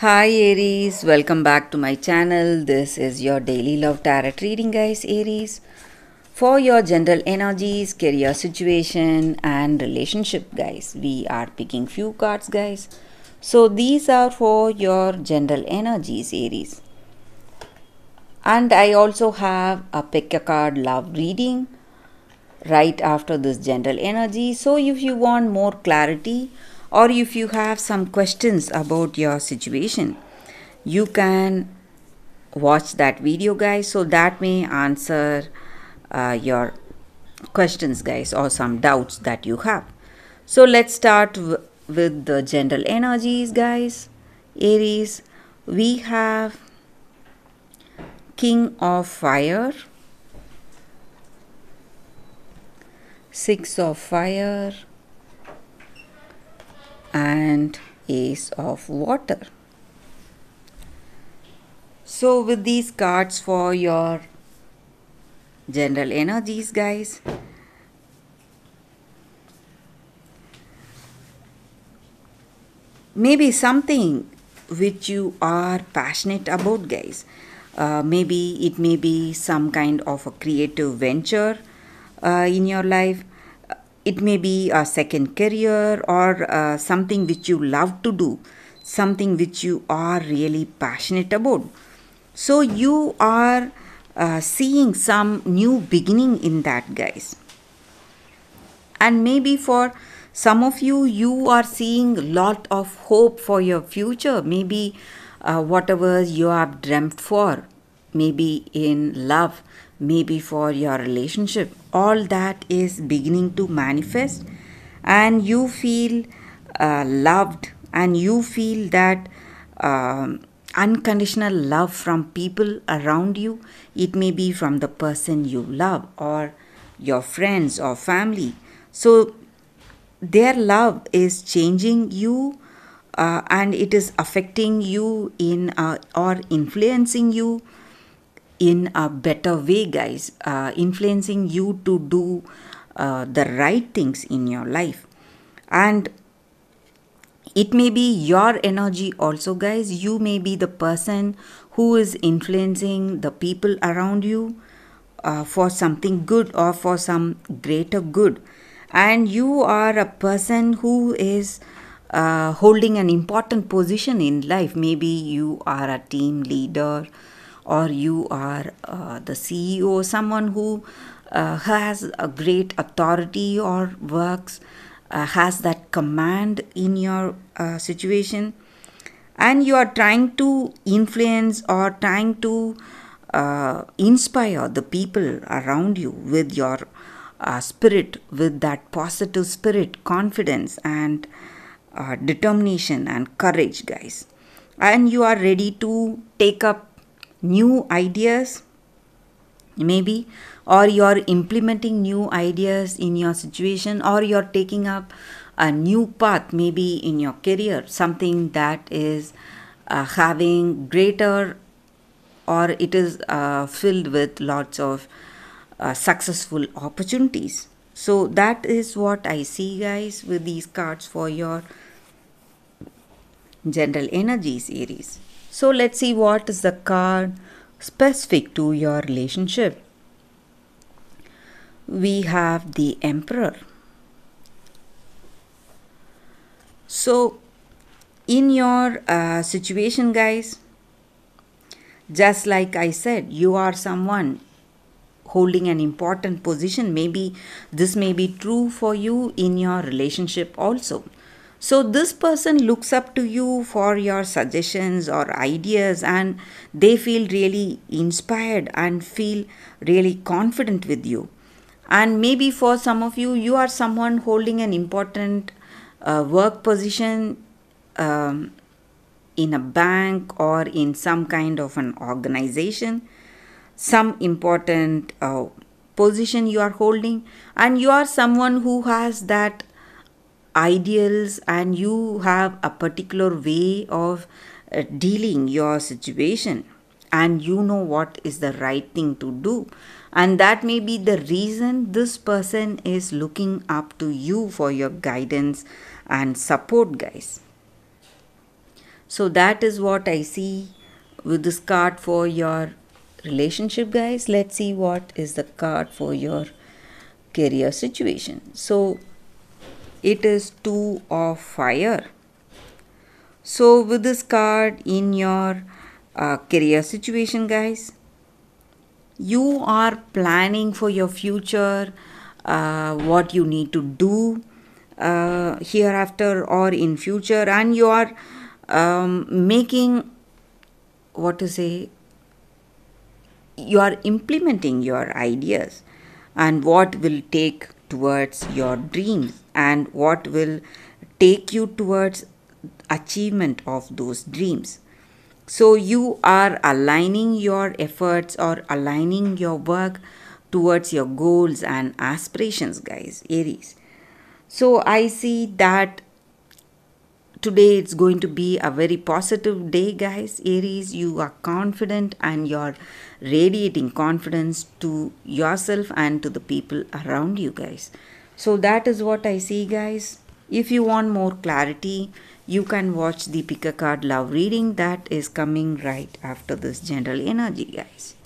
Hi Aries, welcome back to my channel. This is your daily love tarot reading, guys. Aries, for your general energies, career situation, and relationship, guys. We are picking few cards, guys. So these are for your general energies, Aries. And I also have a pick a card love reading right after this general energy. So if you want more clarity or if you have some questions about your situation, you can watch that video, guys, so that may answer your questions, guys, or some doubts that you have. So let's start with the general energies, guys. Aries, we have King of Fire, Six of Fire, and Ace of Water. So with these cards for your general energies, guys, maybe something which you are passionate about, guys. Maybe it may be some kind of a creative venture in your life. It may be a second career or something which you love to do, something which you are really passionate about. So you are seeing some new beginning in that, guys. And maybe for some of you, you are seeing a lot of hope for your future. Maybe whatever you have dreamt for, maybe in love, maybe for your relationship, all that is beginning to manifest, and you feel loved, and you feel that unconditional love from people around you. It may be from the person you love or your friends or family. So their love is changing you, and it is affecting you in or influencing you in a better way, guys, influencing you to do the right things in your life. And it may be your energy also, guys. You may be the person who is influencing the people around you for something good or for some greater good. And you are a person who is holding an important position in life. Maybe you are a team leader, or you are the CEO, someone who has a great authority or works, has that command in your situation, and you are trying to influence or trying to inspire the people around you with your spirit, with that positive spirit, confidence, and determination and courage, guys. And you are ready to take up new ideas, maybe, or you're implementing new ideas in your situation, or you're taking up a new path, maybe in your career, something that is having greater, or it is filled with lots of successful opportunities. So that is what I see, guys, with these cards for your general energies, Aries. So let's see what is the card specific to your relationship. We have the Emperor. So in your situation, guys, just like I said, you are someone holding an important position. Maybe this may be true for you in your relationship also. So this person looks up to you for your suggestions or ideas, and they feel really inspired and feel really confident with you. And maybe for some of you, you are someone holding an important work position in a bank or in some kind of an organization, some important position you are holding, and you are someone who has that ideals, and you have a particular way of dealing your situation, and you know what is the right thing to do. And that may be the reason this person is looking up to you for your guidance and support, guys. So that is what I see with this card for your relationship, guys. Let's see what is the card for your career situation. So it is two of fire. So with this card in your career situation, guys, you are planning for your future, what you need to do hereafter or in future, and you are making, what to say, you are implementing your ideas and what will take towards your dreams and what will take you towards achievement of those dreams. So you are aligning your efforts or aligning your work towards your goals and aspirations, guys, Aries. So I see that today it's going to be a very positive day, guys. Aries, you are confident and you're radiating confidence to yourself and to the people around you, guys. So that is what I see, guys. If you want more clarity, you can watch the pick a card love reading that is coming right after this general energy, guys.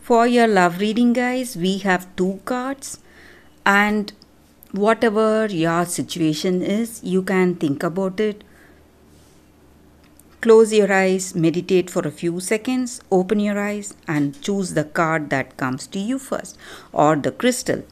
For your love reading, guys, we have two cards, and whatever your situation is, you can think about it. Close your eyes, meditate for a few seconds, open your eyes, and choose the card that comes to you first, or the crystal.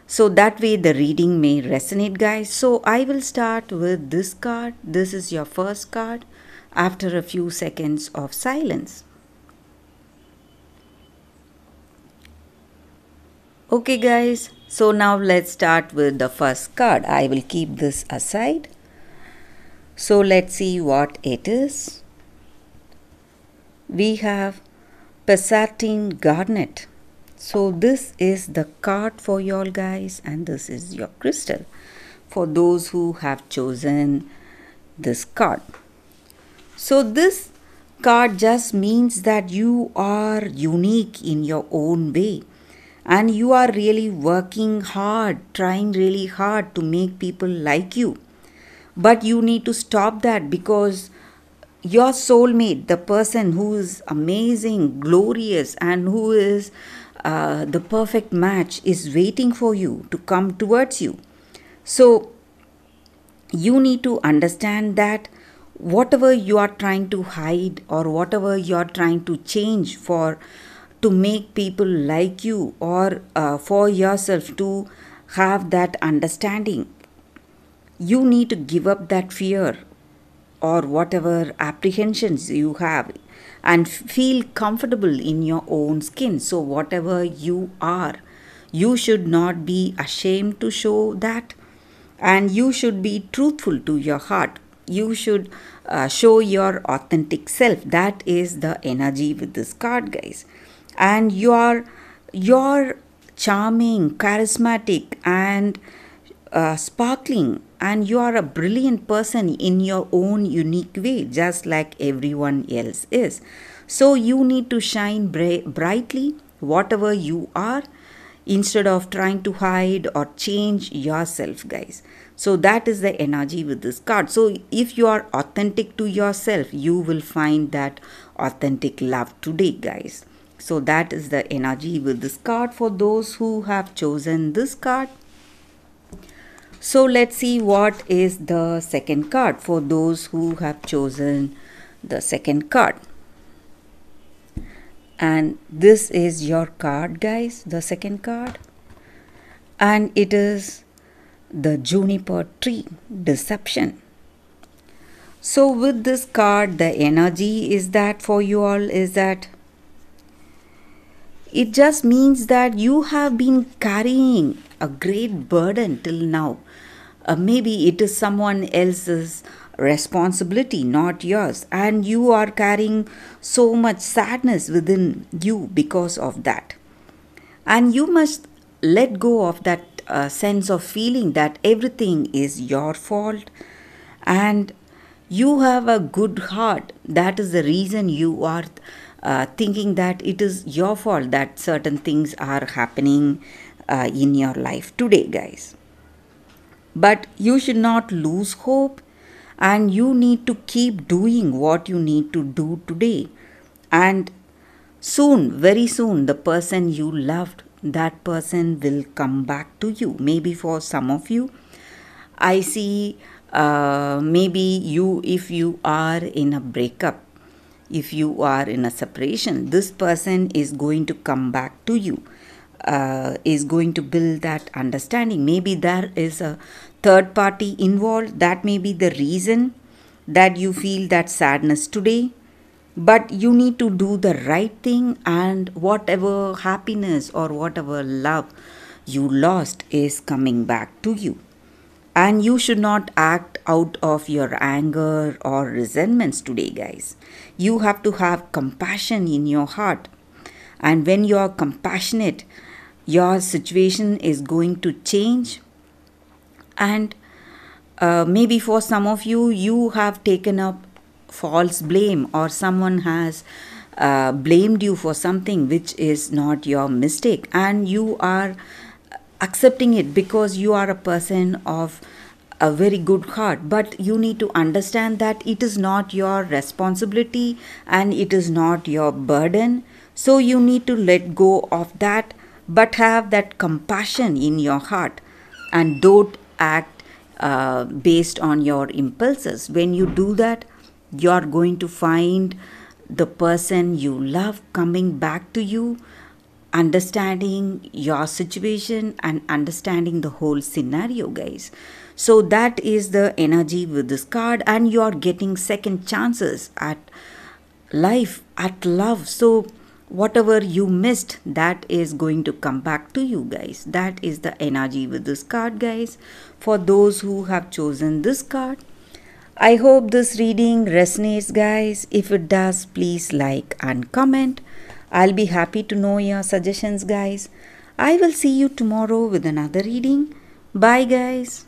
So that way the reading may resonate, guys. So I will start with this card. This is your first card after a few seconds of silence. Okay, guys, so now let's start with the first card. I will keep this aside. So let's see what it is. We have Passatine Garnet. So this is the card for y'all, guys, and this is your crystal for those who have chosen this card. So this card just means that you are unique in your own way. And you are really working hard, trying really hard to make people like you. But you need to stop that, because your soulmate, the person who is amazing, glorious, and who is the perfect match, is waiting for you to come towards you. So you need to understand that whatever you are trying to hide or whatever you are trying to change for to make people like you, or for yourself to have that understanding, you need to give up that fear or whatever apprehensions you have and feel comfortable in your own skin. So whatever you are, you should not be ashamed to show that, and you should be truthful to your heart. You should show your authentic self. That is the energy with this card, guys. And you're charming, charismatic, and sparkling, and you are a brilliant person in your own unique way, just like everyone else is. So you need to shine brightly whatever you are, instead of trying to hide or change yourself, guys. So that is the energy with this card. So if you are authentic to yourself, you will find that authentic love today, guys. So that is the energy with this card for those who have chosen this card. So let's see what is the second card for those who have chosen the second card. And this is your card, guys, the second card. And it is the Juniper Tree, Deception. So with this card, the energy is that for you all is that it just means that you have been carrying a great burden till now. Maybe it is someone else's responsibility, not yours, and you are carrying so much sadness within you because of that. And you must let go of that sense of feeling that everything is your fault, and you have a good heart. That is the reason you are thinking that it is your fault that certain things are happening in your life today, guys. But you should not lose hope. and you need to keep doing what you need to do today. And soon, very soon, the person you loved, that person will come back to you. Maybe for some of you, I see, maybe you, if you are in a breakup, if you are in a separation, this person is going to come back to you, is going to build that understanding. Maybe there is a third party involved. That may be the reason that you feel that sadness today. But you need to do the right thing, and whatever happiness or whatever love you lost is coming back to you. And you should not act out of your anger or resentments today, guys. You have to have compassion in your heart. And when you are compassionate, your situation is going to change. And maybe for some of you, you have taken up false blame, or someone has blamed you for something which is not your mistake, and you are accepting it because you are a person of a very good heart. But you need to understand that it is not your responsibility and it is not your burden. So you need to let go of that, but have that compassion in your heart, and don't act based on your impulses. When you do that, you're going to find the person you love coming back to you, understanding your situation and understanding the whole scenario, guys. So that is the energy with this card, and you are getting second chances at life, at love. So whatever you missed, that is going to come back to you, guys. That is the energy with this card, guys, for those who have chosen this card. I hope this reading resonates, guys. If it does, please like and comment. I'll be happy to know your suggestions, guys. I will see you tomorrow with another reading. Bye, guys.